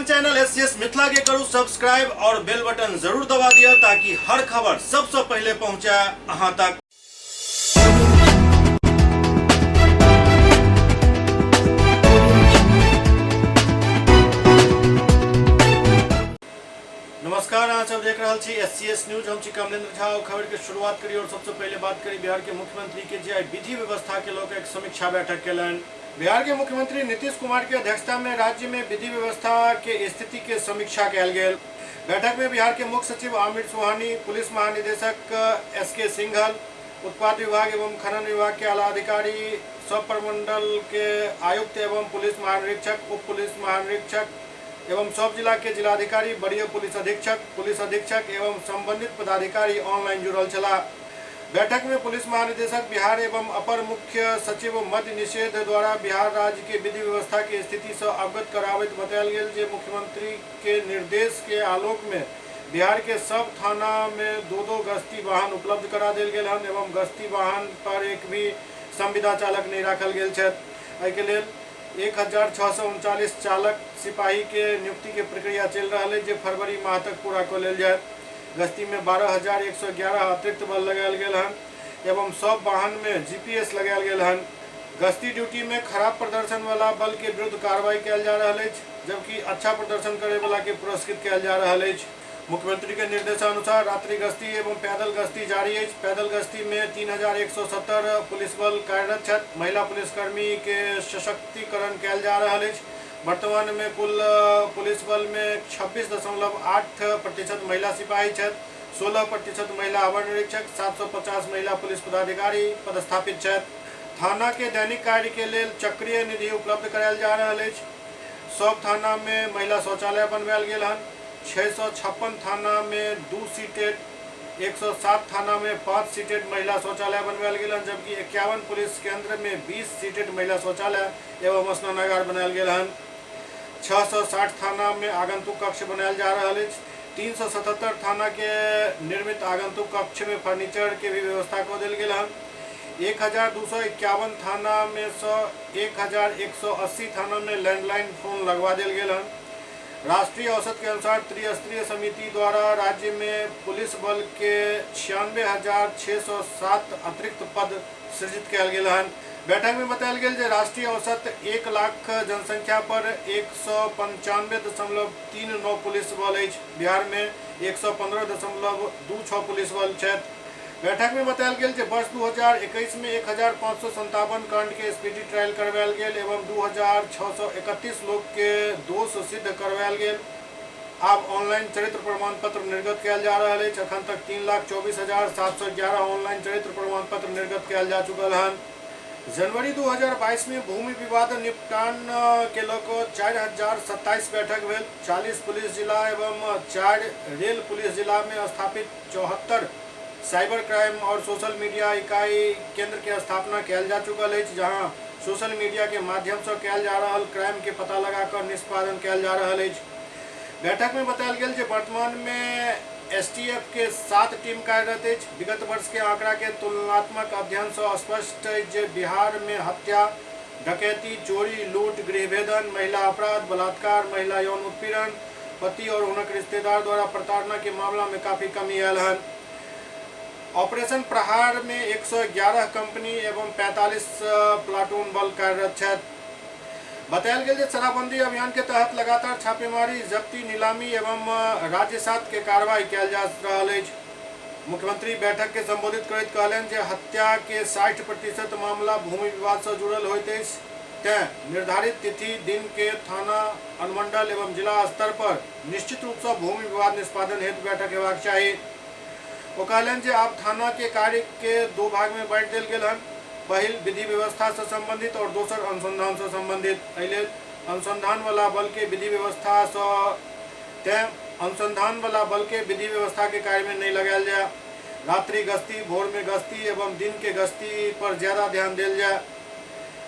अपन channel SCS Mithila के करू subscribe और बेल बटन जरूर दबा दिया ताकि हर खबर सबसे पहले पहुंचे अहां तक। नमस्कार, आप सब देख रहे छी एससीएस न्यूज। हम छी कमलेंद्र झा। खबर के शुरुआत करी और सबसे पहले बात करी बिहार के मुख्यमंत्री के जे विधि व्यवस्था के लोग एक समीक्षा बैठक केलन। बिहार के मुख्यमंत्री नीतीश कुमार की अध्यक्षता में राज्य में विधि व्यवस्था के स्थिति के समीक्षा कल गेल। बैठक में बिहार के मुख्य सचिव आमिर सुहानी, पुलिस महानिदेशक एसके सिंघल, उत्पाद विभाग एवं खनन विभाग के आला अधिकारी, सब प्रमंडल के आयुक्त एवं पुलिस महानिरीक्षक, उप पुलिस महानिरीक्षक एवं सब जिला के जिलाधिकारी, वरीय पुलिस अधीक्षक एवं संबंधित पदाधिकारी ऑनलाइन जुड़ल छला। बैठक में पुलिस महानिदेशक बिहार एवं अपर मुख्य सचिव मद्य निषेध द्वारा बिहार राज्य के विधि व्यवस्था की स्थिति से अवगत कराबैत बतायल गेल जे मुख्यमंत्री के निर्देश के आलोक में बिहार के सब थाना में दो गश्ती वाहन उपलब्ध करा देल गेल हन एवं गश्ती वाहन पर एक भी संविदा चालक नहीं राखल गेल छथि। एहि के लेल 1639 चालक सिपाही के नियुक्ति के प्रक्रिया चल रहा है जो फरवरी माह तक पूरा कर लेल जाए। गश्ती में 12,111 अतिरिक्त बल लगायल गेल हन एवं सब वाहन में जीपीएस लगायल गेल हन। गश्ती ड्यूटी में खराब प्रदर्शन वाला बल के विरुद्ध कार्रवाई कयल जा रहा है जबकि अच्छा प्रदर्शन करे वाला के पुरस्कृत कयल जा रहा है। मुख्यमंत्री के निर्देशानुसार रात्रि गश्ती एवं पैदल गश्ती जारी है। पैदल गश्ती में 3170 पुलिस बल कार्यरत है। महिला पुलिसकर्मी के सशक्तिकरण कयल जा रहा है। वर्तमान में कुल पुलिस बल में 26.8% महिला सिपाही है, 16% महिला अवर निरीक्षक, 750 महिला पुलिस पदाधिकारी पदस्थापित है। थाना के दैनिक कार्य के लिए चक्रीय निधि उपलब्ध करायल जा रहा है। सब थाना में महिला शौचालय बनवायल गेल हन। 656 थाना में 2 सीटेड, 107 थाना में 5 सीटेड महिला शौचालय बनवायल गेल हन जबकि 51 पुलिस केंद्र में 20 सीटेड महिला शौचालय एवं स्नानागार बनायल गेल हन। 660 थाना में आगंतुक कक्ष बनायल जा रहा है। 377 थाना के निर्मित आगंतुक कक्ष में फर्नीचर के भी व्यवस्था कर देल गेल हन। 1251 थाना में 1180 थाना में लैंडलाइन फोन लगवा देल गेल हन। राष्ट्रीय औसत के अनुसार त्रिस्तरीय समिति द्वारा राज्य में पुलिस बल के 96,607 अतिरिक्त पद सृजित कयल गेल हन। बैठक में बतायल गेल जे राष्ट्रीय औसत 1 लाख जनसंख्या पर 195.39 पुलिस बल है। बिहार में 115.26 पुलिस बल है। बैठक में बतायल गेल जे वर्ष 2021 में 1557 कांड के स्पीडी ट्रायल करवायल गेल एवं 2631 लोग के दोष सिद्ध करवायल गेल। अब ऑनलाइन चरित्र प्रमाण पत्र निर्गत कयल जा रहा है। अखन तक 3,24,711 ऑनलाइन चरित्र प्रमाण पत्र निर्गत कयल जा चुकल हन। जनवरी 2022 में भूमि विवाद निपटान के लेकर 4027 बैठक भेल। 40 पुलिस जिला एवं 4 रेल पुलिस जिला में स्थापित 74 साइबर क्राइम और सोशल मीडिया इकाई केंद्र के स्थापना कयल जा चुकल है जहां सोशल मीडिया के माध्यम से कयल जा रहा क्राइम के पता लगाकर निष्पादन कयल जा रहा है। बैठक में बतायल गेल जे वर्तमान में एसटीएफ के 7 टीम कार्यरत है। विगत वर्ष के आंकड़ा के तुलनात्मक अध्ययन से स्पष्ट है जे बिहार में हत्या, डकैती, चोरी, लूट, गृहभेदन, महिला अपराध, बलात्कार, महिला यौन उत्पीड़न, पति और उनके रिश्तेदार द्वारा प्रताड़ना के मामला में काफी कमी आयल है। ऑपरेशन प्रहार में 111 कंपनी एवं 45 प्लाटून बल कार्यरत है। बतायल गेल शराबबंदी अभियान के तहत लगातार छापेमारी, जब्ती, नीलामी एवं राज्यसात के कार्रवाई कयल जा रहा है। मुख्यमंत्री बैठक के संबोधित करैत कहलनि जे हत्या के 60% मामला भूमि विवाद से जुड़ल होइत अछि तें निर्धारित तिथि दिन के थाना, अनुमंडल एवं जिला स्तर पर निश्चित रूप से भूमि विवाद निष्पादन हेतु बैठक हेबाक चाही। वो कहलनि जे आब थाना के कार्य के 2 भाग में बांटि देल गेल हन। पहिल विधि व्यवस्था से संबंधित और दोसर अनुसंधान से संबंधित। एहि अनुसंधान वाला बल के विधि व्यवस्था से अनुसंधान वाला बल के विधि व्यवस्था के कार्य में नहीं लगायल जाए। रात्रि गश्ती, भोर में गश्ती एवं दिन के गश्ती पर ज्यादा ध्यान दिया जाए।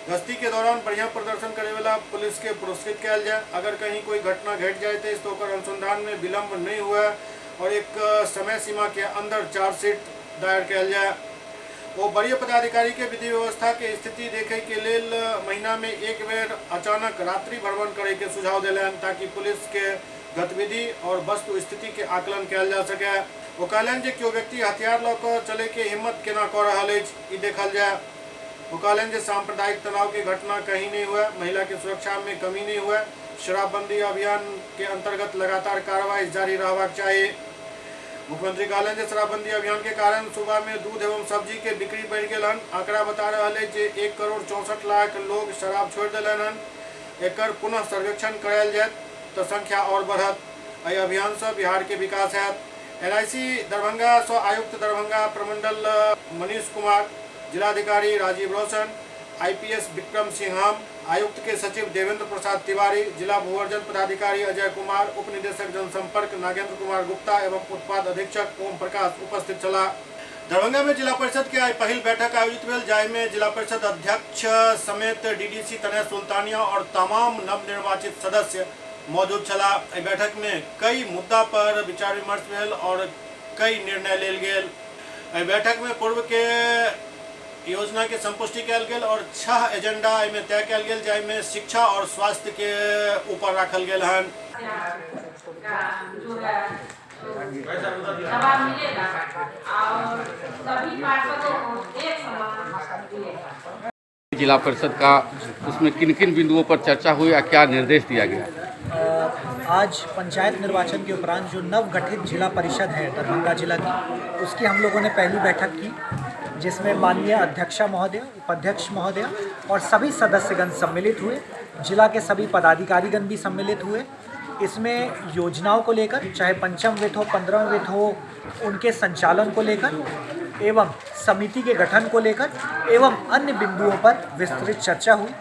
गश्ती के दौरान बढ़िया प्रदर्शन करे वाला पुलिस के पुरस्कृत कयल जाए। अगर कहीं कोई घटना घट जाए तो अनुसंधान में विलम्ब नहीं हुआ और एक समय सीमा के अंदर चार्जशीट दायर कयल जाए। वो बड़ी पदाधिकारी के विधि व्यवस्था के स्थिति देखे के लेल महीना में एक बेर अचानक रात्रि भ्रमण करे के सुझाव दिलन ताकि पुलिस के गतिविधि और वस्तु स्थिति के आकलन किया जा सके। वो कहलन जे क्यों व्यक्ति हथियार ल क चले के हिम्मत केना कर रहा है ई देखल जाए। वो कहलन जे सांप्रदायिक तनाव के घटना कहीं नहीं हुआ, महिला की सुरक्षा में कमी नहीं हुआ। शराबबंदी अभियान के अंतर्गत लगातार कार्रवाई जारी रहबाक चाहिए। मुख्यमंत्री कहलन जे शराबबंदी अभियान के कारण सुबह में दूध एवं सब्जी के बिक्री बढ़ गए हन। आंकड़ा बता रहा है जे 1,64,00,000 लोग शराब छोड़ दिलन हन। एकर पुनः सर्वेक्षण करायल जाए तो संख्या और बढ़त। एहि अभियान से बिहार के विकास है। NIC दरभंगा सह आयुक्त दरभंगा प्रमंडल मनीष कुमार, जिलाधिकारी राजीव रोशन, IPS विक्रम सिंहाम, आयुक्त के सचिव देवेंद्र प्रसाद तिवारी, जिला भूअर्जन पदाधिकारी अजय कुमार, उप निदेशक जनसंपर्क नागेंद्र कुमार गुप्ता एवं उत्पाद अधीक्षक ओम प्रकाश उपस्थित चला। दरभंगा में जिला परिषद के पहल बैठक आयोजित भेल, जाहि में जिला परिषद अध्यक्ष समेत DDC तनय सुल्तानिया और तमाम नवनिर्वाचित सदस्य मौजूद चला। बैठक में कई मुद्दा पर विचार विमर्श भेल और कई निर्णय लेल गेल। बैठक में पूर्व के योजना के संपुष्टि कयल गेल और 6 एजेंडा में तय कयल गेल, जाहि में शिक्षा और स्वास्थ्य के ऊपर रखल गेल हन। जिला परिषद का उसमें किन किन बिंदुओं पर चर्चा हुई या क्या निर्देश दिया गया? आज पंचायत निर्वाचन के उपरांत जो नवगठित जिला परिषद है दरभंगा जिला की, उसकी हम लोगों ने पहली बैठक की, जिसमें माननीय अध्यक्षा महोदय, उपाध्यक्ष महोदय और सभी सदस्यगण सम्मिलित हुए। जिला के सभी पदाधिकारीगण भी सम्मिलित हुए। इसमें योजनाओं को लेकर, चाहे पंचम वित्त हो, 15वें वित्त हो, उनके संचालन को लेकर एवं समिति के गठन को लेकर एवं अन्य बिंदुओं पर विस्तृत चर्चा हुई।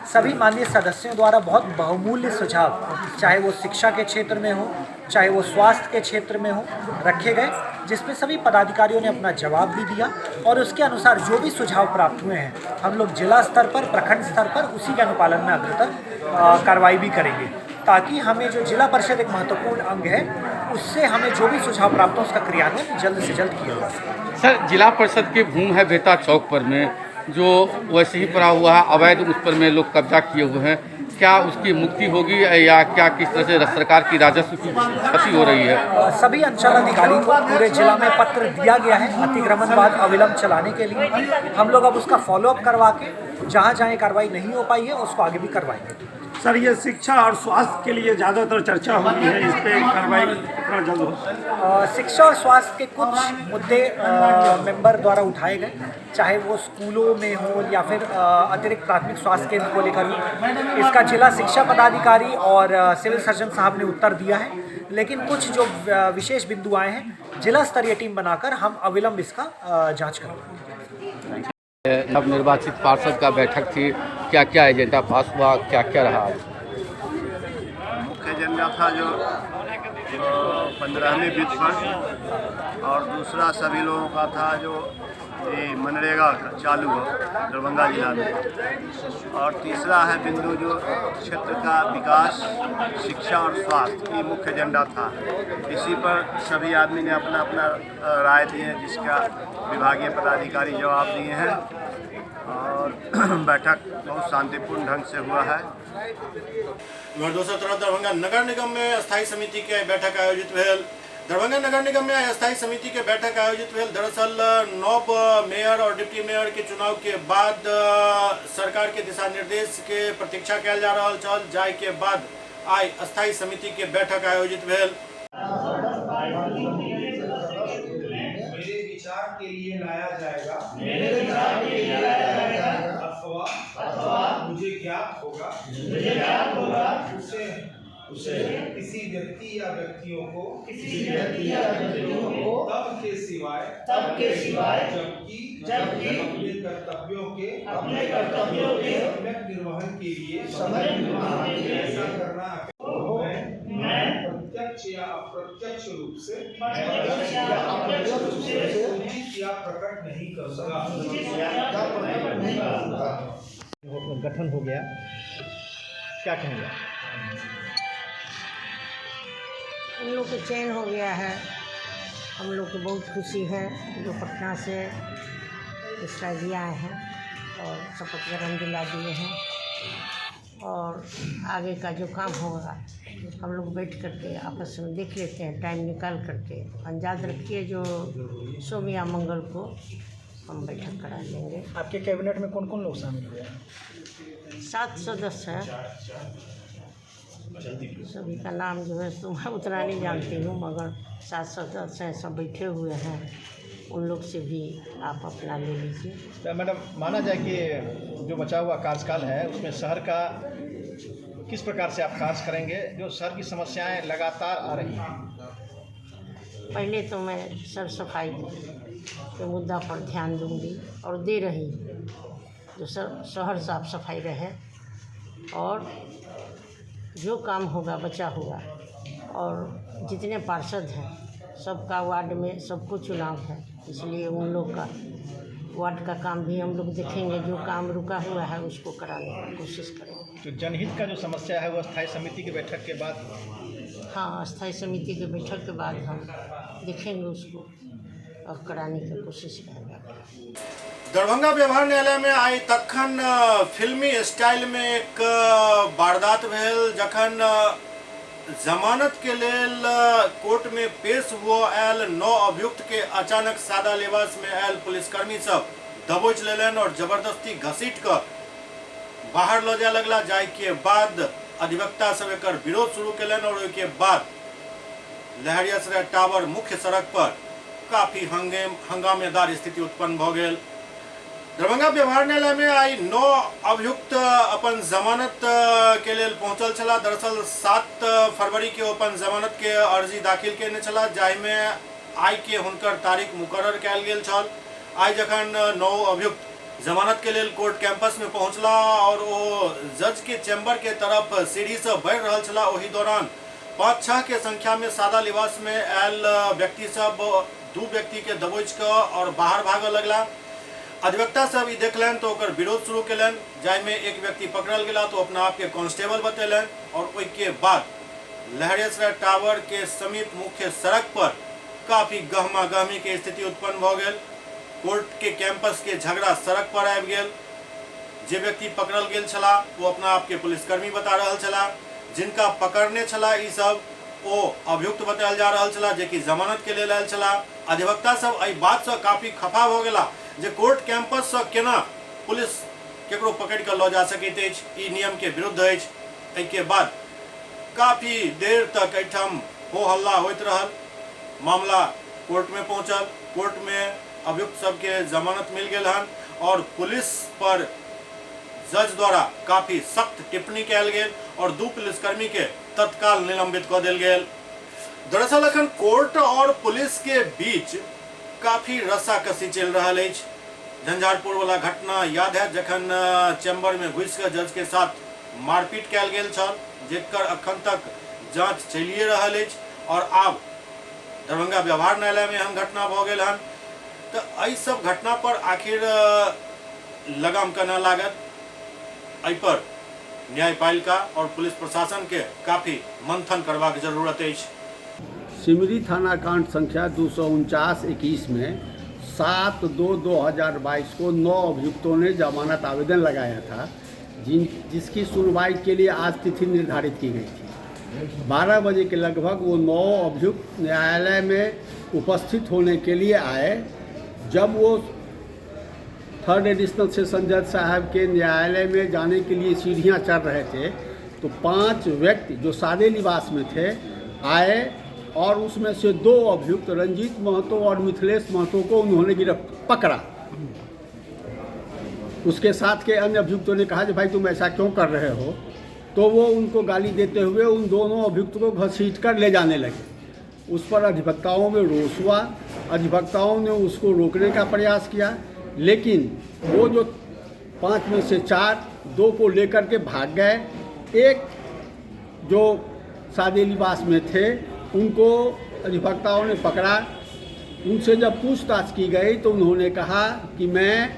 सभी माननीय सदस्यों द्वारा बहुत बहुमूल्य सुझाव, चाहे वो शिक्षा के क्षेत्र में हो, चाहे वो स्वास्थ्य के क्षेत्र में हो, रखे गए, जिसमें सभी पदाधिकारियों ने अपना जवाब भी दिया और उसके अनुसार जो भी सुझाव प्राप्त हुए हैं हम लोग जिला स्तर पर, प्रखंड स्तर पर उसी के अनुपालन में अग्रतर कार्रवाई भी करेंगे, ताकि हमें जो जिला परिषद एक महत्वपूर्ण अंग है, उससे हमें जो भी सुझाव प्राप्त हो उसका क्रियान्वयन जल्द से जल्द किया जा सके। सर, जिला परिषद की भूमि है बेहता चौक पर में, जो वैसे ही पड़ा हुआ है, अवैध उस पर में लोग कब्जा किए हुए हैं, क्या उसकी मुक्ति होगी या क्या किस तरह से सरकार की राजस्व की क्षति हो रही है? सभी अंचलाधिकारी को पूरे जिला में पत्र दिया गया है अतिक्रमणवाद अविलंब चलाने के लिए। हम लोग अब उसका फॉलोअप करवा के जहाँ जहाँ कार्रवाई नहीं हो पाई है उसको आगे भी करवाएंगे। सर, ये शिक्षा और स्वास्थ्य के लिए ज़्यादातर चर्चा होती है, इस पर कार्रवाई कितना जल्द हो? शिक्षा और स्वास्थ्य के कुछ मुद्दे मेंबर द्वारा उठाए गए, चाहे वो स्कूलों में हो या फिर अतिरिक्त प्राथमिक स्वास्थ्य केंद्र को लेकर हो। इसका जिला शिक्षा पदाधिकारी और सिविल सर्जन साहब ने उत्तर दिया है, लेकिन कुछ जो विशेष बिंदु आए हैं जिला स्तरीय टीम बनाकर हम अविलंब इसका जाँच करेंगे। नवनिर्वाचित पार्षद का बैठक थी, क्या क्या एजेंडा पास हुआ, क्या क्या रहा? मुख्य एजेंडा था जो 15वें वित्त पर, और दूसरा सभी लोगों का था जो ये मनरेगा चालू हो दरभंगा जिला में, और तीसरा है बिंदु जो क्षेत्र का विकास, शिक्षा और स्वास्थ्य, ये मुख्य एजेंडा था। इसी पर सभी आदमी ने अपना अपना राय दिए, जिसका विभागीय पदाधिकारी जवाब दिए हैं, और बैठक बहुत शांतिपूर्ण ढंग से हुआ है। दूसरी तरफ दरभंगा नगर निगम में अस्थायी समिति के बैठक आयोजित भेल। दरभंगा नगर निगम में अस्थायी समिति के बैठक आयोजित भेल। दरअसल नव मेयर और डिप्टी मेयर के चुनाव के बाद सरकार के दिशा निर्देश के प्रतीक्षा कयल जा रहा छल, जाहि के बाद आई अस्थायी समिति के बैठक आयोजित भेल। मेरे विचार के लिए लाया जाएगा, अथवा मुझे ज्ञात होगा उसे किसी व्यक्ति या व्यक्तियों को तब के सिवाय जबकि अपने कर्तव्यों के सम्यक निर्वहन के लिए ऐसा करना मैं प्रत्यक्ष या अप्रत्यक्ष रूप से सूचित या प्रकट नहीं करूँगा। गठन हो गया, क्या कहेंगे? हम लोग को चैन हो गया है, हम लोग को बहुत खुशी है। जो पटना से विश्राम दिया हैं और शपथ ग्रहण दिला दिए हैं। और आगे का जो काम होगा हम लोग बैठ करके आपस में देख लेते हैं, टाइम निकाल करके। अंदाज रखिए जो सोम या मंगल को हम बैठक करा लेंगे। आपके कैबिनेट में कौन कौन लोग शामिल हुए हैं? 7 सदस्य हैं, सभी का नाम जो है तो मैं उतना नहीं जानती हूँ, मगर 7 सदस्य हैं, सब बैठे हुए हैं। उन लोग से भी आप अपना ले लीजिए। तो मैडम, माना जाए कि जो बचा हुआ कार्यकाल है उसमें शहर का किस प्रकार से आप कार्य करेंगे? जो शहर की समस्याएं लगातार आ रही हैं। पहले तो मैं साफ सफाई के मुद्दा पर ध्यान दूंगी और दे रही हूँ। जो शहर साफ सफाई रहे और जो काम होगा बचा हुआ, और जितने पार्षद हैं सबका वार्ड में सबको चुनाव है, इसलिए उन लोग का वार्ड का काम भी हम लोग देखेंगे। जो काम रुका हुआ है उसको कराने की कोशिश करेंगे। तो जनहित का जो समस्या है वो स्थायी समिति की बैठक के बाद? हाँ, स्थायी समिति के बैठक के बाद हम देखेंगे उसको और कराने की कोशिश करेंगे। दरभंगा व्यवहार न्यायालय में आई तखन फिल्मी स्टाइल में एक वारदात भेल, जखन जमानत के लेल कोर्ट में पेश हुआ आयल 9 अभियुक्त के अचानक सादा लिबास में आयल पुलिसकर्मी सब दबोच लेलन और जबरदस्ती घसीट कर बाहर ल जाए लगला। जाय के बाद अधिवक्ता सब एकर विरोध शुरू केलन और ओके बाद लहरियासराय टावर मुख्य सड़क पर काफी हंगामेदार स्थिति उत्पन्न भ गेल। दरभंगा व्यवहार न्यायालय में आई 9 अभियुक्त अपन जमानत के लिए पहुंचल छला। दरअसल 7 फरवरी के अपन जमानत के अर्जी दाखिल केने छला, जाहिमे आई के हुनकर तारीख मुकर्रर कयल गेल छल। आई जखन 9 अभियुक्त जमानत के लिए कोर्ट कैंपस में पहुंचला और वो जज के चैम्बर के तरफ सीढ़ी से बढ़ रहा छला, वही दौरान 5-6 के संख्या में सादा लिबास में आयल व्यक्ति सब 2 व्यक्ति के दबोच कर और बाहर भागे लगला। अधिवक्ता सब देखलन तो ओकर विरोध शुरू केलन, जाहिमे एक व्यक्ति पकड़ल गेला तो अपना आप के कांस्टेबल बतेलन और ओके बाद लहरियासराय टावर के समीप मुख्य सड़क पर काफी गहमा गहमी के स्थिति उत्पन्न भ गेल। कोर्ट के कैंपस के झगड़ा सड़क पर आबि गेल। जे व्यक्ति पकड़ल गेल छला वो अपना आप के पुलिसकर्मी बता रहल छला, जिनका पकड़ने छला ई सब ओ अभियुक्त बतायल जा रहल छला, जे कि जमानत के लेल आयल छला। अधिवक्ता सब एहि बात से काफी खफा भ गेला जे कोर्ट कैंपस से केना पुलिस केकरो पकड़ कर ल जा सकैत अछि, ई नियम के विरुद्ध अछि। एहि के बाद काफी देर तक एहिठाम हो हल्ला होइत रहल। मामला कोर्ट में पहुंचल। कोर्ट में अभियुक्त सबके जमानत मिल गेल हन और पुलिस पर जज द्वारा काफी सख्त टिप्पणी कयल गेल और 2 पुलिसकर्मी के तत्काल निलंबित कर देल गेल। दरअसल अखन कोर्ट और पुलिस के बीच काफी रस्साकसी चल रहा है। झंझारपुर वाला घटना याद है, जखन चैम्बर में घुस कर जज के साथ मारपीट कयल गेल छल, जेकर अखन तक जांच चलिए रहा है। और आब दरभंगा व्यवहार न्यायालय में हम घटना भ गेल हन, तो एहि सब घटना पर आखिर लगाम केना लागत, एहि पर न्यायपालिका और पुलिस प्रशासन के काफी मंथन करबाक जरूरत है। सिमरी थाना कांड संख्या 249-21 में 7/2/2022 को 9 अभियुक्तों ने जमानत आवेदन लगाया था, जिसकी सुनवाई के लिए आज तिथि निर्धारित की गई थी। 12 बजे के लगभग वो 9 अभियुक्त न्यायालय में उपस्थित होने के लिए आए। जब वो 3rd एडिशनल सेशन जज साहब के न्यायालय में जाने के लिए सीढ़ियाँ चढ़ रहे थे तो 5 व्यक्ति जो सादे लिबास में थे आए और उसमें से 2 अभियुक्त रंजीत महतो और मिथिलेश महतो को उन्होंने पकड़ा। उसके साथ के अन्य अभियुक्तों ने कहा कि भाई तुम ऐसा क्यों कर रहे हो, तो वो उनको गाली देते हुए उन दोनों अभियुक्त को घसीट कर ले जाने लगे। उस पर अधिवक्ताओं में रोष हुआ। अधिवक्ताओं ने उसको रोकने का प्रयास किया, लेकिन वो जो 5 में से 4 2 को लेकर के भाग गए। एक जो सादे लिबास में थे उनको अधिवक्ताओं ने पकड़ा। उनसे जब पूछताछ की गई तो उन्होंने कहा कि मैं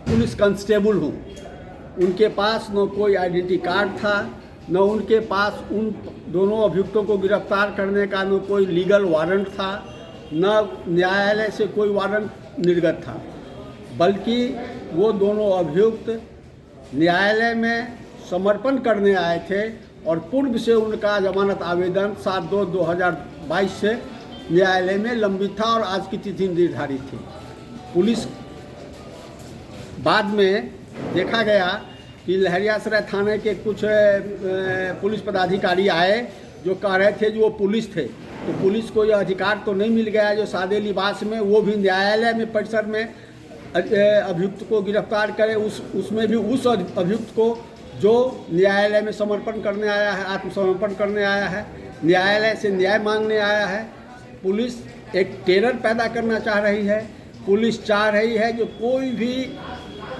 पुलिस कांस्टेबल हूँ। उनके पास न कोई आइडेंटिटी कार्ड था, न उनके पास उन दोनों अभियुक्तों को गिरफ्तार करने का न कोई लीगल वारंट था, न न्यायालय से कोई वारंट निर्गत था। बल्कि वो दोनों अभियुक्त न्यायालय में समर्पण करने आए थे और पूर्व से उनका जमानत आवेदन 7/2/2022 से न्यायालय में लंबित था और आज की तिथि निर्धारित थी। पुलिस बाद में देखा गया कि लहरियासराय थाने के कुछ पुलिस पदाधिकारी आए जो कह रहे थे जो वो पुलिस थे, तो पुलिस को यह अधिकार तो नहीं मिल गया जो सादे लिबास में वो भी न्यायालय में परिसर में अभियुक्त को गिरफ्तार करे, उसमें भी उस अभियुक्त को जो न्यायालय में समर्पण करने आया है, आत्मसमर्पण करने आया है, न्यायालय से न्याय मांगने आया है। पुलिस एक टेरर पैदा करना चाह रही है। पुलिस चाह रही है जो कोई भी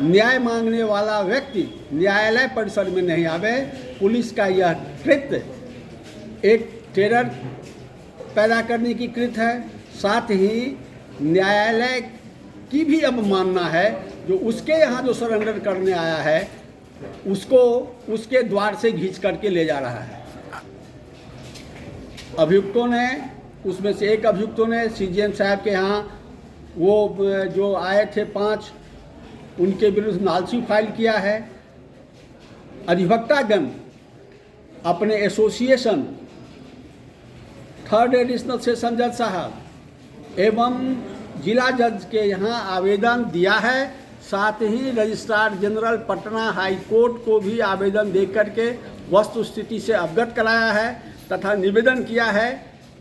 न्याय मांगने वाला व्यक्ति न्यायालय परिसर में नहीं आवे। पुलिस का यह कृत्य एक टेरर पैदा करने की कृत्य है। साथ ही न्यायालय की भी अब मानना है जो उसके यहाँ जो सरेंडर करने आया है उसको उसके द्वार से घींच करके ले जा रहा है। अभियुक्तों ने, उसमें से एक अभियुक्तों ने सीजीएम साहब के यहाँ वो जो आए थे 5, उनके विरुद्ध नालसी फाइल किया है। अधिवक्तागण अपने एसोसिएशन 3rd एडिशनल सेशन जज साहब एवं जिला जज के यहाँ आवेदन दिया है। साथ ही registrar general Patna high court को भी आवेदन दे करके वस्तु स्थिति से अवगत कराया है तथा निवेदन किया है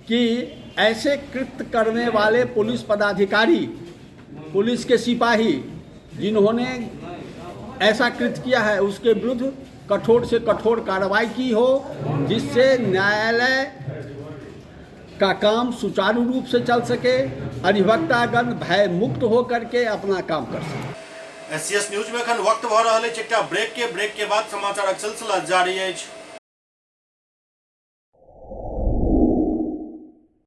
कि ऐसे कृत्य करने वाले पुलिस पदाधिकारी, पुलिस के सिपाही जिन्होंने ऐसा कृत्य किया है उसके विरुद्ध कठोर से कठोर कार्रवाई की हो, जिससे न्यायालय का काम सुचारू रूप से चल सके, अधिवक्तागण भय मुक्त हो करके अपना काम कर सके। एससीएस न्यूज में अखन वक्त भ रहा है चिट्टा ब्रेक के बाद समाचारक सिलसिला जारी है।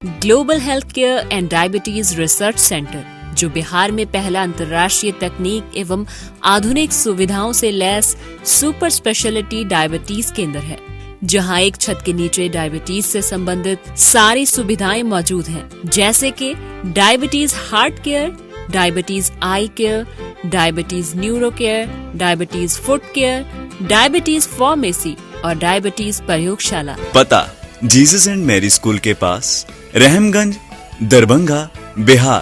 Global health care and diabetes research centre, जो बिहार में पहला अंतर्राष्ट्रीय तकनीक एवं आधुनिक सुविधाओं से लैस सुपर स्पेशलिटी डायबिटीज केंद्र है, जहां एक छत के नीचे डायबिटीज से संबंधित सारी सुविधाएं मौजूद हैं, जैसे कि diabetes heart care, diabetes eye care, diabetes neuro care, diabetes foot care, diabetes pharmacy और डायबिटीज प्रयोगशाला। पता जीसस एंड मैरी स्कूल के पास, Rahamganj, Darbhanga, Bihar.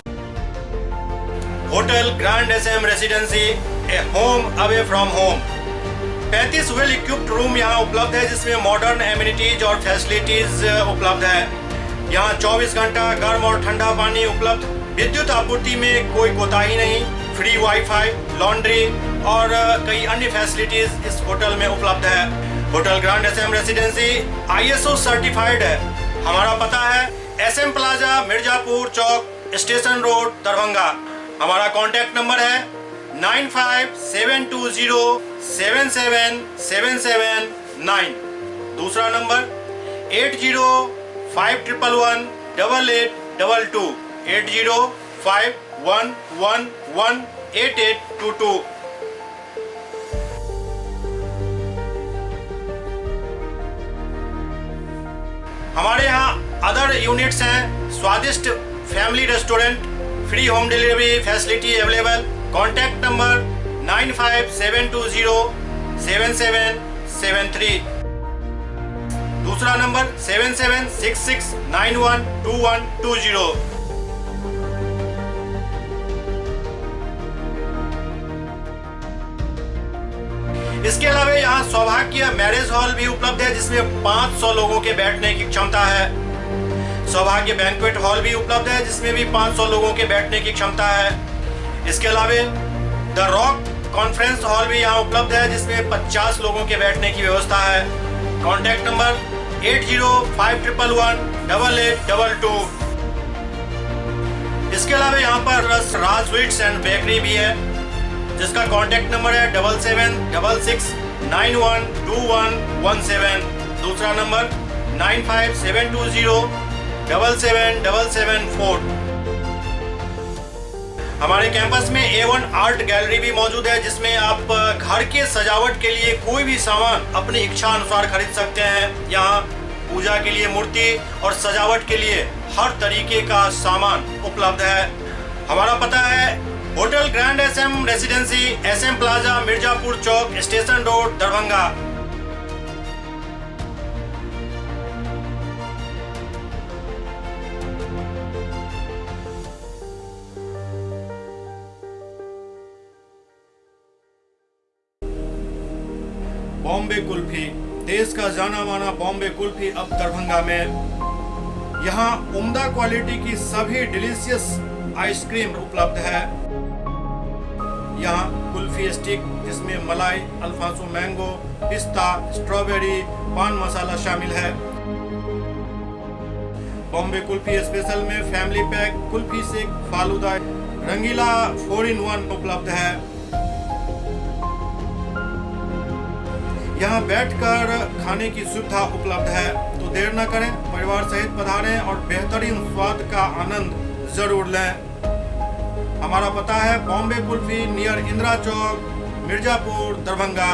Hotel grand SM residency, a home away from home. 35 well equipped room यहाँ उपलब्ध है, जिसमें modern amenities और फैसिलिटीज उपलब्ध है। यहाँ 24 घंटा गर्म और ठंडा पानी उपलब्ध। विद्युत आपूर्ति में कोई कोताही नहीं। फ्री वाईफाई, लॉन्ड्री और कई अन्य फैसिलिटीज इस होटल में उपलब्ध है। Hotel grand SM Residency ISO certified है। हमारा पता है SM plaza, Mirzapur Chowk, station road, Darbhanga. हमारा कॉन्टैक्ट नंबर है 9572077779। दूसरा नंबर 8051118822, 8051118822। हमारे यहाँ अदर यूनिट्स हैं, स्वादिष्ट family restaurant, free home delivery facility available. Contact number 9572077773। दूसरा नंबर 7766912120। इसके अलावा यहाँ सौभाग्य मैरिज हॉल भी उपलब्ध है, जिसमें 500 लोगों के बैठने की क्षमता है। सौभाग्य बैंक्वेट हॉल भी उपलब्ध है, जिसमें भी 500 लोगों के बैठने की क्षमता है। इसके अलावा द रॉक कॉन्फ्रेंस हॉल भी यहाँ उपलब्ध है, जिसमें 50 लोगों के बैठने की व्यवस्था है। Contact number 8051118822। इसके अलावा यहाँ पर राज स्वीट्स एंड बेकरी भी है, जिसका कॉन्टैक्ट नंबर है 7766912117। दूसरा नंबर 9572077774। हमारे कैंपस में A1 आर्ट गैलरी भी मौजूद है, जिसमें आप घर के सजावट के लिए कोई भी सामान अपनी इच्छा अनुसार खरीद सकते हैं। यहाँ पूजा के लिए मूर्ति और सजावट के लिए हर तरीके का सामान उपलब्ध है। हमारा पता है hotel grand SM residency, SM plaza, Mirzapur Chowk, station road, Darbhanga. Bombay kulfi, देश का जाना माना बॉम्बे कुल्फी अब दरभंगा में। यहाँ उम्दा क्वालिटी की सभी डिलीशियस आइसक्रीम उपलब्ध है। यहाँ कुल्फी स्टिक जिसमें मलाई, अल्फांसो मैंगो, पिस्ता, स्ट्रॉबेरी, पान मसाला शामिल है। बॉम्बे कुल्फी स्पेशल में फैमिली पैक, कुल्फी सेक, फालूदा, रंगीला 4-in-1 उपलब्ध है। यहाँ बैठकर खाने की सुविधा उपलब्ध है, तो देर न करें, परिवार सहित पधारें और बेहतरीन स्वाद का आनंद जरूर लें। हमारा पता है Bombay kulfi, near Indira Chowk, Mirzapur, Darbhanga.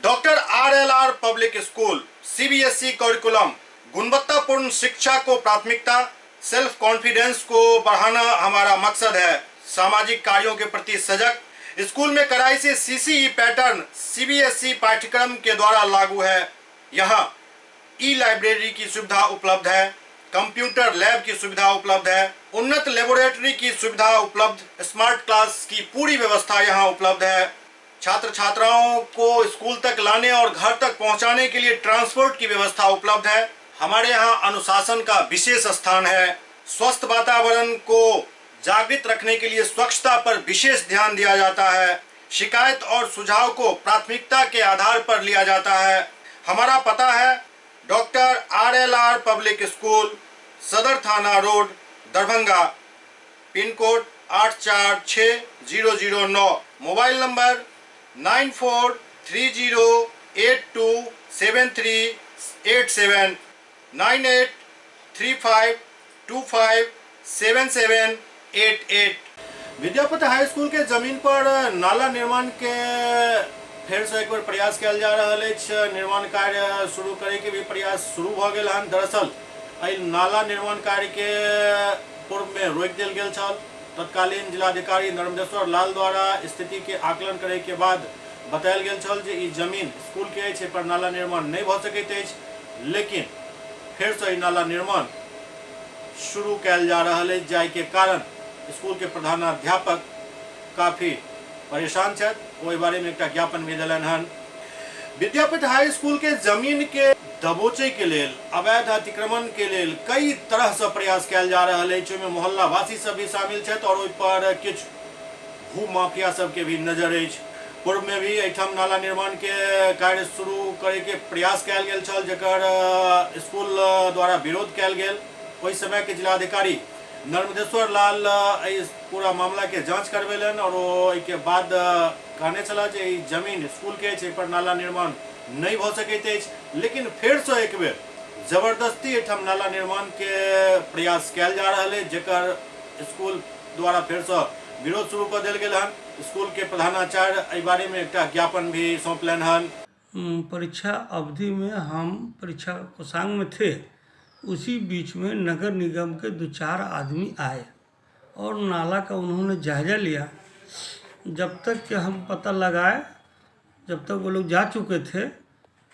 Doctor RLR public school, CBSE curriculum, गुणवत्तापूर्ण शिक्षा को प्राथमिकता, सेल्फ कॉन्फिडेंस को बढ़ाना हमारा मकसद है। सामाजिक कार्यों के प्रति सजग, स्कूल में कड़ाई से CCE पैटर्न CBSE पाठ्यक्रम के द्वारा लागू है। यहाँ ई-लाइब्रेरी की सुविधा उपलब्ध है, कंप्यूटर लैब की सुविधा उपलब्ध है, उन्नत लेबोरेटरी की सुविधा उपलब्ध, स्मार्ट क्लास की पूरी व्यवस्था यहाँ उपलब्ध है। छात्र छात्राओं को स्कूल तक लाने और घर तक पहुँचाने के लिए ट्रांसपोर्ट की व्यवस्था उपलब्ध है। हमारे यहाँ अनुशासन का विशेष स्थान है। स्वस्थ वातावरण को जागृत रखने के लिए स्वच्छता पर विशेष ध्यान दिया जाता है। शिकायत और सुझाव को प्राथमिकता के आधार पर लिया जाता है। हमारा पता है डॉक्टर RLR पब्लिक स्कूल, सदर थाना road, Darbhanga, pin code 846009, mobile number 9430827387, 9835257788। Vidyapati high school के जमीन पर नाला निर्माण के फिर से एक बार प्रयास किया जा रहा है। निर्माण कार्य शुरू करे के भी प्रयास शुरू हो गए हैं। दरअसल नाला निर्माण कार्य के पूर्व में रोक दिल गेल छल। तत्कालीन जिलाधिकारी नर्मदेश्वर लाल द्वारा स्थिति के आकलन करे के बाद बतायल गेल छल जे ई जमीन स्कूल के अछि पर नाला निर्माण नहीं भ सकैत अछि, लेकिन फिर से नाला निर्माण शुरू कैल जा रहा है, जाय के कारण स्कूल के प्रधानाध्यापक काफी परेशान छथि। ओहि बारे में एक ज्ञापन भी दिलन हन। विद्यापति हाई स्कूल के जमीन के दबोचे के लेल, अवैध अतिक्रमण के लेल कई तरह से प्रयास कैल जा रहा है। में मोहल्ला वासी सब भी शामिल छथि और ओहि पर किछ भू माफिया सब के भी नजर अछि। पूर्व में भी एठाम नाला निर्माण के कार्य शुरू करे के प्रयास कैल गेल छल, जकर स्कूल द्वारा विरोध कैल गेल। ओहि समय के जिलाधिकारी नर्मदेश्वर लाल पूरा मामला के जांच करवेलन और ओहि के बाद कहने चला जे ई जमीन स्कूल के छै पर नाला निर्माण नहीं भ सकैत अछि, लेकिन फिर से एक बेर जबरदस्ती एठाम नाला निर्माण के प्रयास कैल जा रहा है, जेकर स्कूल द्वारा फिर से विरोध शुरू कर दिल गेल हन। स्कूल के प्रधानाचार्य एहि बारे में एक ज्ञापन भी सौंपलन हन। परीक्षा अवधि में हम परीक्षा कोषांग में थे, उसी बीच में नगर निगम के 2-4 आदमी आए और नाला का उन्होंने जायजा लिया। जब तक कि हम पता लगाए, जब तक वो लोग जा चुके थे,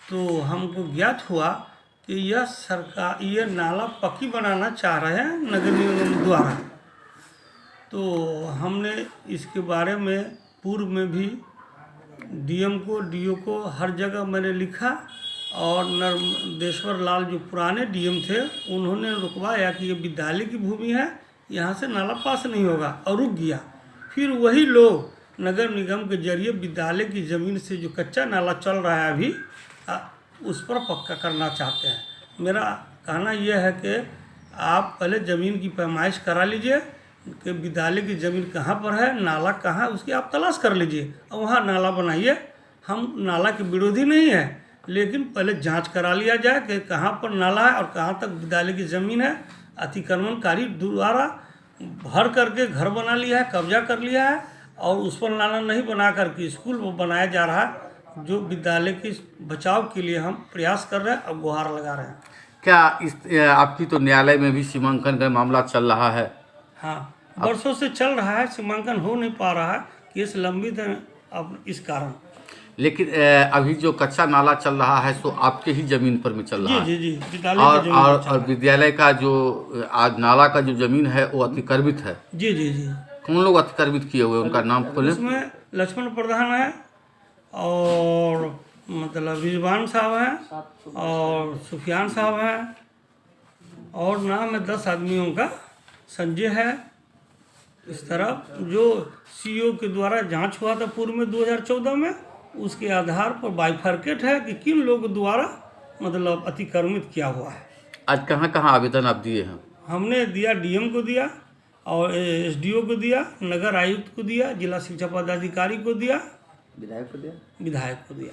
तो हमको ज्ञात हुआ कि यह सरकार ये नाला पक्की बनाना चाह रहे हैं नगर निगम द्वारा। तो हमने इसके बारे में पूर्व में भी DM को, DO को हर जगह मैंने लिखा और नर्मदेश्वर लाल जो पुराने DM थे उन्होंने रुकवाया कि ये विद्यालय की भूमि है, यहाँ से नाला पास नहीं होगा, और रुक गया। फिर वही लोग नगर निगम के जरिए विद्यालय की ज़मीन से जो कच्चा नाला चल रहा है अभी उस पर पक्का करना चाहते हैं। मेरा कहना यह है कि आप पहले ज़मीन की पैमाइश करा लीजिए कि विद्यालय की ज़मीन कहाँ पर है, नाला कहाँ, उसकी आप तलाश कर लीजिए और वहाँ नाला बनाइए। हम नाला के विरोधी नहीं हैं, लेकिन पहले जांच करा लिया जाए कि कहाँ पर नाला है और कहाँ तक विद्यालय की ज़मीन है। अतिक्रमणकारी द्वारा भर करके घर बना लिया है, कब्जा कर लिया है और उस पर नाला नहीं बना करके स्कूल बनाया जा रहा है। जो विद्यालय के बचाव के लिए हम प्रयास कर रहे हैं और गुहार लगा रहे हैं। क्या इस आपकी तो न्यायालय में भी सीमांकन का मामला चल रहा है? हाँ, वर्षों से चल रहा है, सीमांकन हो नहीं पा रहा है, केस लंबित है अब इस कारण। लेकिन अभी जो कच्चा नाला चल रहा है सो आपके ही जमीन पर में चल रहा है? जी जी, विद्यालय की जमीन पर चल रहा है। और विद्यालय का जो आज नाला का जो जमीन है वो अतिक्रमित है? जी जी जी। कौन लोग अतिक्रमित किए हुए, उनका नाम खोलें? उसमें लक्ष्मण प्रधान है और मतलब रिजवान साहब हैं और सुफियान साहब हैं और नाम है 10 आदमियों का, संजय है। इस तरह जो सीईओ के द्वारा जांच हुआ था पूर्व में 2014 में, उसके आधार पर बाइफर्केट है कि किन लोगों द्वारा मतलब अतिक्रमित किया हुआ है। आज कहाँ कहाँ आवेदन आप दिए हैं? हमने दिया डीएम को दिया और एसडीओ को दिया, नगर आयुक्त को दिया, जिला शिक्षा पदाधिकारी को दिया, विधायक को दिया।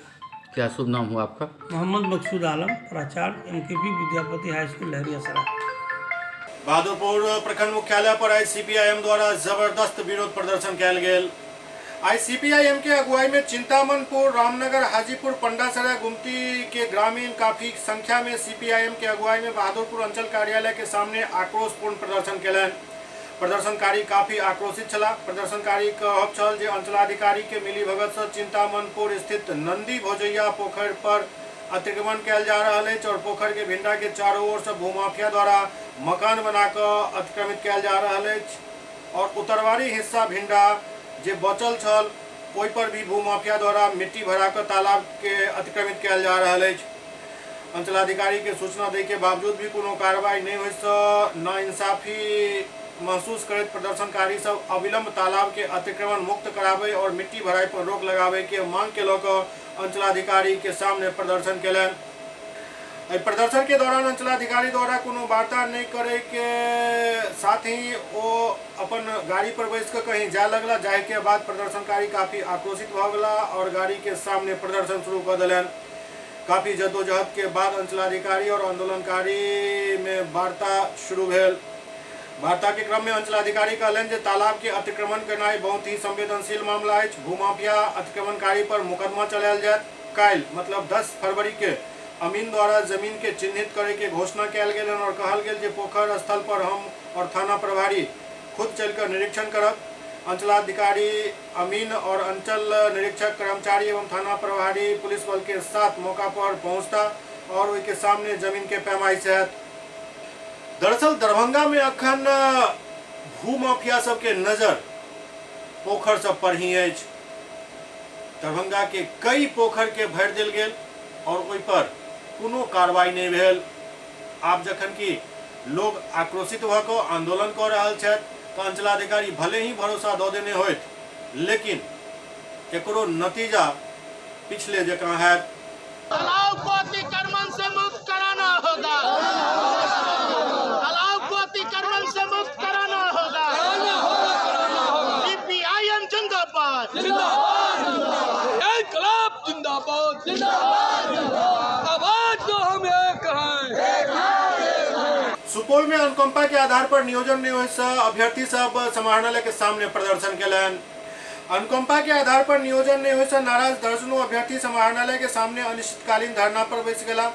क्या शुभ नाम हुआ आपका? मोहम्मद मकसूद आलम, प्राचार्य MKP Vidyapati high school Laheriasarai. Bahadurpur प्रखंड मुख्यालय पर आई सीपीआईएम द्वारा जबरदस्त विरोध प्रदर्शन कयल गेल। आई सीपीआईएम के अगुवाई में चिंतामनपुर, रामनगर, हाजीपुर, पंडासराय, गुमती के ग्रामीण काफी संख्या में सीपीआईएम के अगुवाई में बहादुरपुर अंचल कार्यालय के सामने आक्रोशपूर्ण प्रदर्शन कयलनि। प्रदर्शनकारी काफी आक्रोशित छला। प्रदर्शनकारी कहब छल जे अंचलाधिकारी के मिलीभगत से चिंतामनपुर स्थित नंदी भोजैया पोखर पर अतिक्रमण कयल जा रहा है और पोखर के भिंडा के चारों ओर से भूमाफिया द्वारा मकान बनाकर अतिक्रमित कयल जा रहा है और उत्तरवारी हिस्सा भिंडा जे बचल छल ओहि पर भी भूमाफिया द्वारा मिट्टी भराकर तालाब के अतिक्रमित कयल जा रहा है। अंचलाधिकारी के सूचना दे के बावजूद भी कोनो कार्रवाई नहीं हुई से नाइंसाफी महसूस करते प्रदर्शनकारी सब अविलंब तालाब के अतिक्रमण मुक्त करावे और मिट्टी भराई पर रोक लगावे के मांग के लेकर अंचलाधिकारी के सामने प्रदर्शन कयलनि। प्रदर्शन के दौरान अंचलाधिकारी द्वारा कोनो वार्ता नहीं करे के साथ ही वो अपन गाड़ी पर बैस कर कहीं जा लगला, जाए के बाद प्रदर्शनकारी काफी आक्रोशित भ गला और गाड़ी के सामने प्रदर्शन शुरू कर दिलन। काफी जद्दोजहद के बाद अंचलाधिकारी और आंदोलनकारी में वार्ता शुरू भेल। वार्ता के क्रम में अंचलाधिकारी कहलन जे तालाब के अतिक्रमण करना बहुत ही संवेदनशील मामला है। भूमाफिया अतिक्रमणकारी पर मुकदमा चलायल जाए। काल मतलब 10 फरवरी के अमीन द्वारा जमीन के चिन्हित करे के घोषणा कयल गेल और कहल गेल जे पोखर स्थल पर हम और थाना प्रभारी खुद चलकर निरीक्षण करब। अंचलाधिकारी अमीन और अंचल निरीक्षक कर्मचारी एवं थाना प्रभारी पुलिस बल के साथ मौका पर पहुंचता और उनके सामने जमीन के पैमाइश है। दरअसल दरभंगा में अखन भूमाफिया सब के नजर पोखर सब पर ही है। दरभंगा के कई पोखर के भर दिल गेल और ओहि पर कोनो कार्रवाई नहीं भेल। आप जखन कि लोग आक्रोशित भ क आंदोलन कर रहल छथि तो अंचलाधिकारी भले ही भरोसा दऽ देने होइत, लेकिन केकरो नतीजा पिछले जकां है। तालाब को अतिक्रमण से मुक्त कराना होगा। तालाब को अतिक्रमण से मुक्त कराना होगा। सीपीआईएम जिंदाबाद, इनकलाब जिंदाबाद, आवाज तो हम एक हैं। सुपौल में अनुकंपा के आधार पर नियोजन नहीं हुए अभ्यर्थी सब समाहरणालय के सामने प्रदर्शन कयलनि। अनुकंपा के आधार पर नियोजन नहीं हुए नाराज दर्जनों अभ्यर्थी समाहरणालय के सामने अनिश्चितकालीन धरना पर बैस गेला।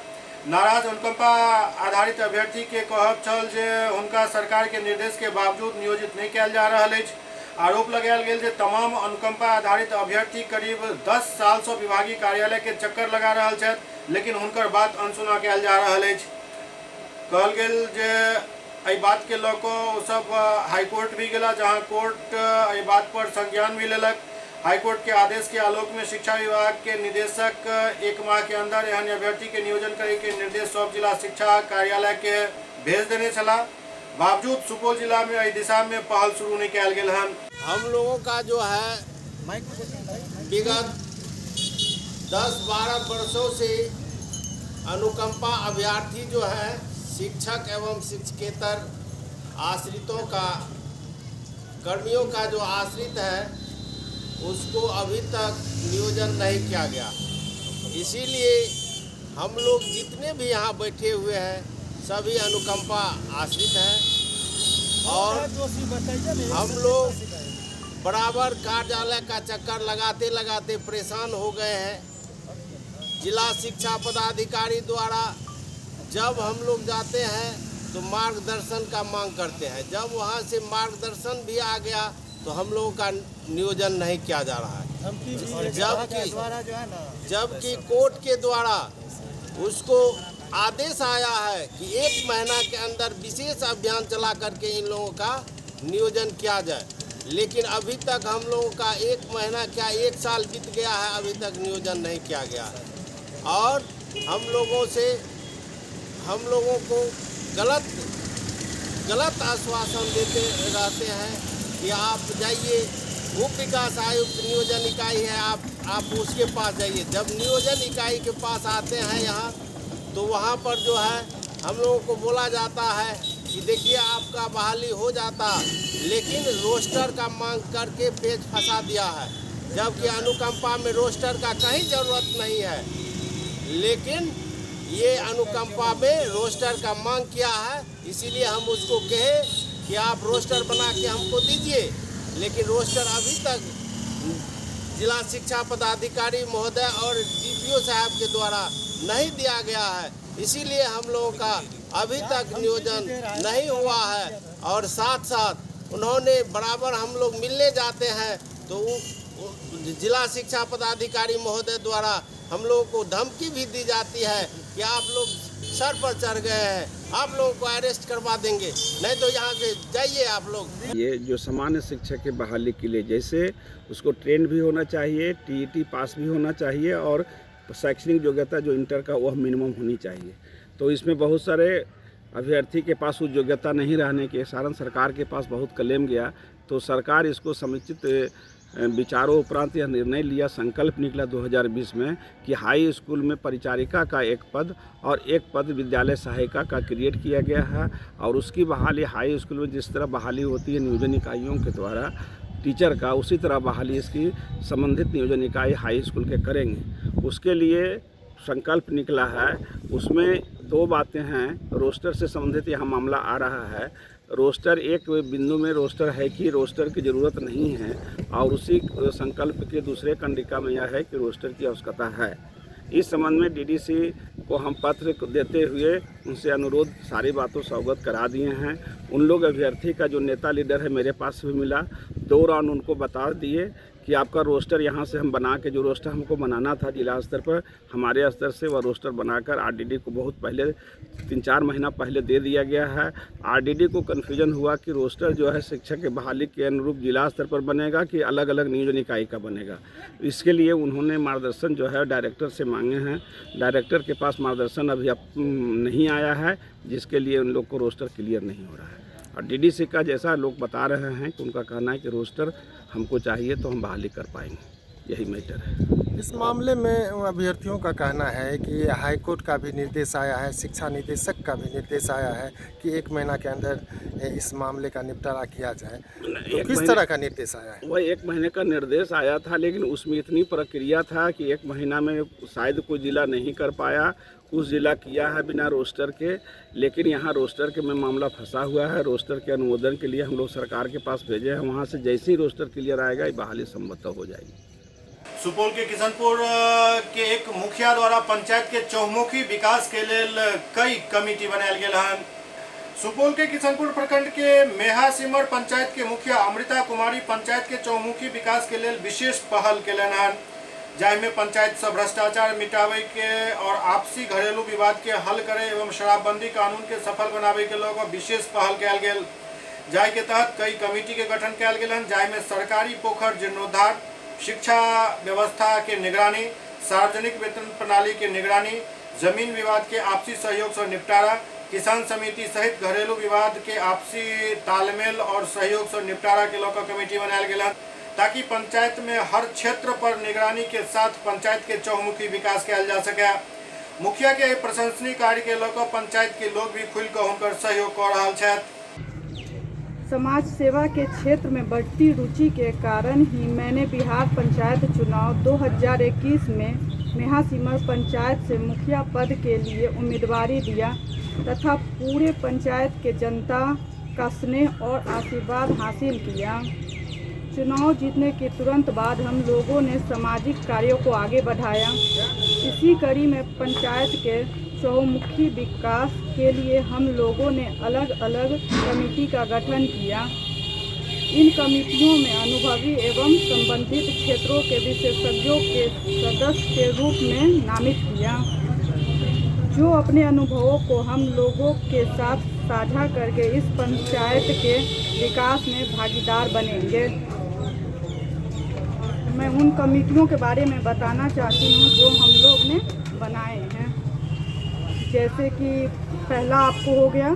नाराज अनुकंपा आधारित अभ्यर्थी के कहब छल जे हुनका सरकार के निर्देश के बावजूद नियोजित नहीं कयल जा रहल अछि। आरोप लगायल गेल जे तमाम अनुकंपा आधारित अभ्यर्थी करीब 10 साल से विभागीय कार्यालय के चक्कर लगा रहल छथि, लेकिन हुनकर बात अनसुना कयल जा रहल अछि। कहल गेल जे एहि बात के लऽ कऽ सब हाईकोर्ट भी गेला, जहां कोर्ट एहि बात पर संज्ञान भी लेलक। हाईकोर्ट के आदेश के आलोक में शिक्षा विभाग के निदेशक 1 माह के अंदर एहन अभ्यर्थी के नियोजन करे के निर्देश सब जिला शिक्षा कार्यालय के भेज देने चला। बावजूद सुपौल जिला में इस दिशा में पहल शुरू नहीं किया गया है। हम लोगों का जो है विगत 10-12 वर्षों से अनुकंपा अभ्यर्थी जो है शिक्षक एवं शिक्षकेतर आश्रितों का, कर्मियों का जो आश्रित है उसको अभी तक नियोजन नहीं किया गया। इसीलिए हम लोग जितने भी यहाँ बैठे हुए हैं सभी अनुकंपा आश्रित हैं और हम लोग बराबर कार्यालय का चक्कर लगाते लगाते परेशान हो गए हैं जिला शिक्षा पदाधिकारी द्वारा जब हम लोग जाते हैं तो मार्गदर्शन का मांग करते हैं। जब वहाँ से मार्गदर्शन भी आ गया तो हम लोगों का नियोजन नहीं किया जा रहा है। जबकि कोर्ट के द्वारा उसको आदेश आया है कि 1 महीना के अंदर विशेष अभियान चला करके इन लोगों का नियोजन किया जाए, लेकिन अभी तक हम लोगों का 1 महीना क्या 1 साल बीत गया है, अभी तक नियोजन नहीं किया गया है। और हम लोगों को गलत आश्वासन देते रहते हैं कि आप जाइए, उप विकास आयुक्त नियोजन इकाई है, आप उसके पास जाइए। जब नियोजन इकाई के पास आते हैं यहाँ तो वहाँ पर जो है हम लोगों को बोला जाता है कि देखिए आपका बहाली हो जाता, लेकिन रोस्टर का मांग करके पेच फंसा दिया है। जबकि अनुकंपा में रोस्टर का कहीं ज़रूरत नहीं है, लेकिन ये अनुकंपा में रोस्टर का मांग किया है। इसीलिए हम उसको कहे कि आप रोस्टर बना के हमको दीजिए, लेकिन रोस्टर अभी तक जिला शिक्षा पदाधिकारी महोदय और DPO साहब के द्वारा नहीं दिया गया है। इसीलिए हम लोगों का अभी तक नियोजन नहीं हुआ है। और साथ साथ उन्होंने बराबर हम लोग मिलने जाते हैं तो जिला शिक्षा पदाधिकारी महोदय द्वारा हम लोगों को धमकी भी दी जाती है कि आप लोग सर पर चढ़ गए हैं, आप लोगों को अरेस्ट करवा देंगे, नहीं तो यहाँ से जाइए आप लोग। ये जो सामान्य शिक्षक के बहाली के लिए जैसे उसको ट्रेंड भी होना चाहिए, TET पास भी होना चाहिए और शैक्षणिक योग्यता जो इंटर का वह मिनिमम होनी चाहिए। तो इसमें बहुत सारे अभ्यर्थी के पास उस योग्यता नहीं रहने के कारण सरकार के पास बहुत क्लेम गया। तो सरकार इसको समुचित विचारों उपरांत यह निर्णय लिया, संकल्प निकला 2020 में कि हाई स्कूल में परिचारिका का 1 पद और 1 पद विद्यालय सहायिका का क्रिएट किया गया है। और उसकी बहाली हाई स्कूल में जिस तरह बहाली होती है नियोजन इकाइयों के द्वारा टीचर का, उसी तरह बहाली इसकी संबंधित नियोजन इकाई हाई स्कूल के करेंगे। उसके लिए संकल्प निकला है। उसमें 2 बातें हैं। रोस्टर से संबंधित यहाँ मामला आ रहा है। रोस्टर एक बिंदु में रोस्टर है कि रोस्टर की ज़रूरत नहीं है, और उसी संकल्प के दूसरे कंडिका में यह है कि रोस्टर की आवश्यकता है। इस संबंध में DDC को हम पत्र देते हुए उनसे अनुरोध सारी बातों से अवगत करा दिए हैं। उन लोग अभ्यर्थी का जो नेता लीडर है मेरे पास भी मिला, 2 राउंड उनको बता दिए कि आपका रोस्टर यहाँ से हम बना के, जो रोस्टर हमको बनाना था जिला स्तर पर, हमारे स्तर से वह रोस्टर बनाकर RDD को बहुत पहले 3-4 महीना पहले दे दिया गया है। RDD को कन्फ्यूजन हुआ कि रोस्टर जो है शिक्षक के बहाली के अनुरूप जिला स्तर पर बनेगा कि अलग अलग नियोजन इकाई का बनेगा। इसके लिए उन्होंने मार्गदर्शन जो है डायरेक्टर से मांगे हैं। डायरेक्टर के पास मार्गदर्शन अभी नहीं आया है, जिसके लिए उन लोग को रोस्टर क्लियर नहीं हो रहा है। और DDC का जैसा लोग बता रहे हैं कि उनका कहना है कि रोस्टर हमको चाहिए तो हम बहाली कर पाएंगे, यही मैटर है। इस मामले में अभ्यर्थियों का कहना है कि हाई कोर्ट का भी निर्देश आया है, शिक्षा निदेशक का भी निर्देश आया है कि 1 महीना के अंदर इस मामले का निपटारा किया जाए। तो किस तरह का निर्देश आया है? वह 1 महीने का निर्देश आया था, लेकिन उसमें इतनी प्रक्रिया था कि 1 महीना में शायद कोई जिला नहीं कर पाया, कुछ जिला किया है बिना रोस्टर के। लेकिन यहाँ रोस्टर के में मामला फंसा हुआ है। रोस्टर के अनुमोदन के लिए हम लोग सरकार के पास भेजे हैं। वहाँ से जैसे ही रोस्टर क्लियर आएगा, ये बहाली संभवतः हो जाएगी। सुपौल के किशनपुर के एक मुखिया द्वारा पंचायत के चौमुखी विकास के लिए कई कमिटी बनायल गेल हन। सुपौल के किशनपुर प्रखंड के मेहा सिमर पंचायत के मुखिया अमृता कुमारी पंचायत के चौमुखी विकास के लिए विशेष पहल केलन हन, जाहिमे पंचायत से भ्रष्टाचार मिटावे के और आपसी घरेलू विवाद के हल करे एवं शराबबंदी कानून के सफल बनावे के लोग विशेष पहल कयल गेल। जाहि के तहत कई कमिटी के गठन कयल गेल हन, जाहिमे सरकारी पोखर जीर्णोद्धार, शिक्षा व्यवस्था के निगरानी, सार्वजनिक वेतन प्रणाली के निगरानी, जमीन विवाद के आपसी सहयोग से निपटारा, किसान समिति सहित घरेलू विवाद के आपसी तालमेल और सहयोग से निपटारा के लोग कमेटी बनायल गेल, ताकि पंचायत में हर क्षेत्र पर निगरानी के साथ पंचायत के चौमुखी विकास किया जा सके। मुखिया के प्रशंसनीय कार्य के लोग पंचायत के लोग भी खुल कर हुनकर सहयोग कर रहा है। समाज सेवा के क्षेत्र में बढ़ती रुचि के कारण ही मैंने बिहार पंचायत चुनाव 2021 में मेहा सिमर पंचायत से मुखिया पद के लिए उम्मीदवारी दिया तथा पूरे पंचायत के जनता का स्नेह और आशीर्वाद हासिल किया। चुनाव जीतने के तुरंत बाद हम लोगों ने सामाजिक कार्यों को आगे बढ़ाया। इसी कड़ी में पंचायत के चहुमुखी विकास के लिए हम लोगों ने अलग अलग कमेटी का गठन किया। इन कमेटियों में अनुभवी एवं संबंधित क्षेत्रों के विशेषज्ञों के सदस्य के रूप में नामित किया, जो अपने अनुभवों को हम लोगों के साथ साझा करके इस पंचायत के विकास में भागीदार बनेंगे। मैं उन कमेटियों के बारे में बताना चाहती हूँ जो हम लोग ने बनाए हैं। जैसे कि पहला आपको हो गया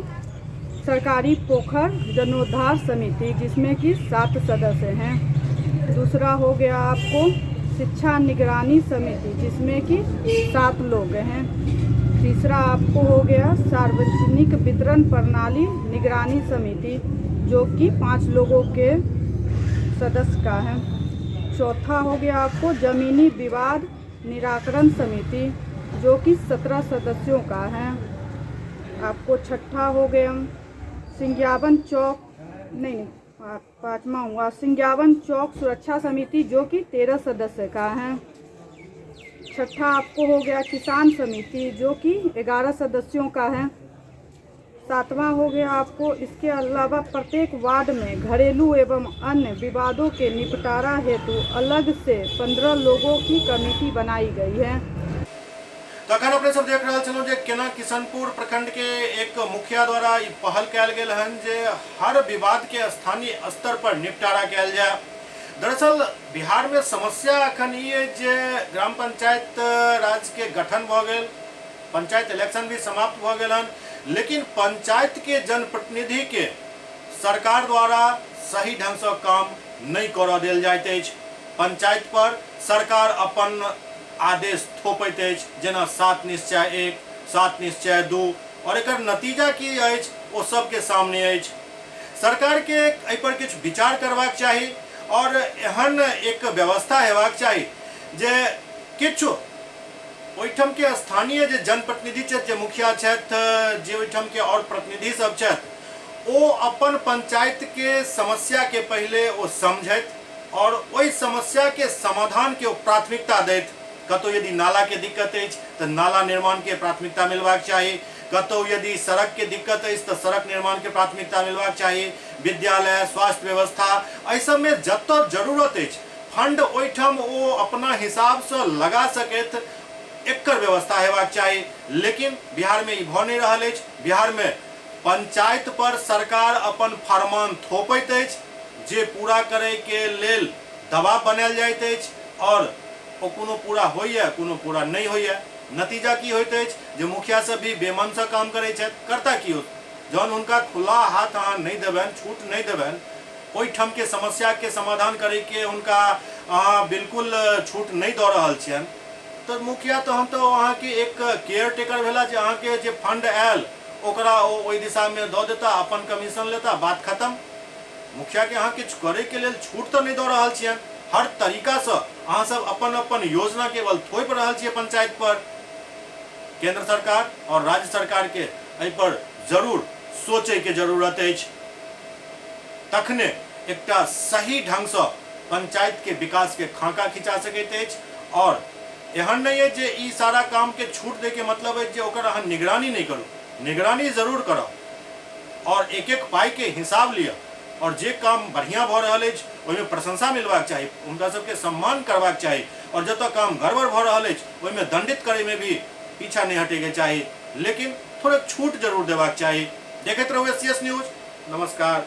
सरकारी पोखर जीर्णोद्धार समिति, जिसमें कि 7 सदस्य हैं। दूसरा हो गया आपको शिक्षा निगरानी समिति, जिसमें कि 7 लोग हैं। तीसरा आपको हो गया सार्वजनिक वितरण प्रणाली निगरानी समिति, जो कि 5 लोगों के सदस्य का है। चौथा हो गया आपको जमीनी विवाद निराकरण समिति, जो कि 17 सदस्यों का है। आपको छठा हो गया सिंज्ञावन चौक पाँचवा हुआ सिंज्ञावन चौक सुरक्षा समिति, जो कि 13 सदस्य का है। छठा आपको हो गया किसान समिति, जो कि 11 सदस्यों का है। 7वां हो गया आपको इसके अलावा प्रत्येक वार्ड में घरेलू एवं अन्य विवादों के निपटारा हेतु अलग से 15 लोगों की कमेटी बनाई गई है। तो अखन अपने सब देख रहा चलो जे केना किशनपुर प्रखंड के एक मुखिया द्वारा ई पहल कयल गेल हन जे हर विवाद के स्थानीय स्तर पर निपटारा कयल जाए। दरअसल बिहार में समस्या अखन ये जे ग्राम पंचायत राज के गठन भ गेल, पंचायत इलेक्शन भी समाप्त भ गेल हन, लेकिन पंचायत के जनप्रतिनिधि के सरकार द्वारा सही ढंग से काम नहीं करऽ देल जाइत अछि। पंचायत पर सरकार अपन आदेश थोपैत अछि, जेना 7 निश्चय 1, 7 निश्चय 2, और एकर नतीजा की अछि ओ सबके सामने अछि। सरकार के एहि पर किछु विचार करबाक चाही और एहन एक व्यवस्था हेबाक चाही जे किछु ओहिठाम के स्थानीय जे जनप्रतिनिधि छथि, जे मुखिया छथि, जे ओहिठाम के और प्रतिनिधि सब छथि, ओ अपन पंचायत के समस्या के पहले ओ समझैत और ओहि समस्या के समाधान के प्राथमिकता दैत। कतौ यदि नाला के दिक्कत अछि तो नाला निर्माण के प्राथमिकता मिलबाक चाही, कतौ यदि सड़क के दिक्कत अछि तो सड़क निर्माण के प्राथमिकता मिलबाक चाही, विद्यालय स्वास्थ्य व्यवस्था एहि सब में जतऽ जरूरत अछि फंड ओहिठाम ओ अपना हिसाब से लगा सकैत एकर व्यवस्था हेबाक चाही। लेकिन बिहार में ई भऽ नहि रहल अछि। बिहार में पंचायत पर सरकार अपन फरमान थोपैत अछि, जे पूरा करे के लेल दबाव बनायल जाइत अछि और ओ कोनो पूरा होइए कोनो पूरा नहीं होइए। नतीजा की होइत अछि जे मुखिया सब भी बेमन से काम करै छथि। करता की हो, जहन हुनका खुला हाथ अहाँ नहीं देबनि, छूट नहीं देबनि, ओहिठाम के समस्या के समाधान करे के हुनका अहाँ बिल्कुल छूट नहीं दऽ रहल छियनि, तो मुखिया तो हम तो अहाँ के एक केयर टेकर भेला जे अहाँ के जे फंड आयल ओकरा ओहि दिशा में दऽ देता, अपन कमीशन लेता, बात खत्म। मुखिया के अहाँ किछु करे के लेल छूट तो नहीं दऽ रहल छियनि। हर तरीका से अहाँ सब अपन अपन योजना केवल थोपि रहल छियै पंचायत पर। केंद्र सरकार और राज्य सरकार के एहि पर जरूर सोचे के जरूरत अछि, तखने एकटा सही ढंग से पंचायत के विकास के खाका खिंचा सकैत अछि। और एहन नहीं है जे ई सारा काम के छूट दे के मतलब है जे ओकर अहाँ निगरानी नहीं करू। निगरानी जरूर करो और एक एक पाई के हिसाब लिया, और जे काम बढ़िया भ रहल अछि ओहिमे प्रशंसा मिलबाक चाही, उनका सबके सम्मान करबाक चाही, और जतऽ काम गड़बड़ भ रहल अछि ओहिमे दंडित करे में भी पीछा नहीं हटे के चाही, लेकिन थोड़े छूट जरूर देबाक चाही। देखैत रहू SCS न्यूज। नमस्कार।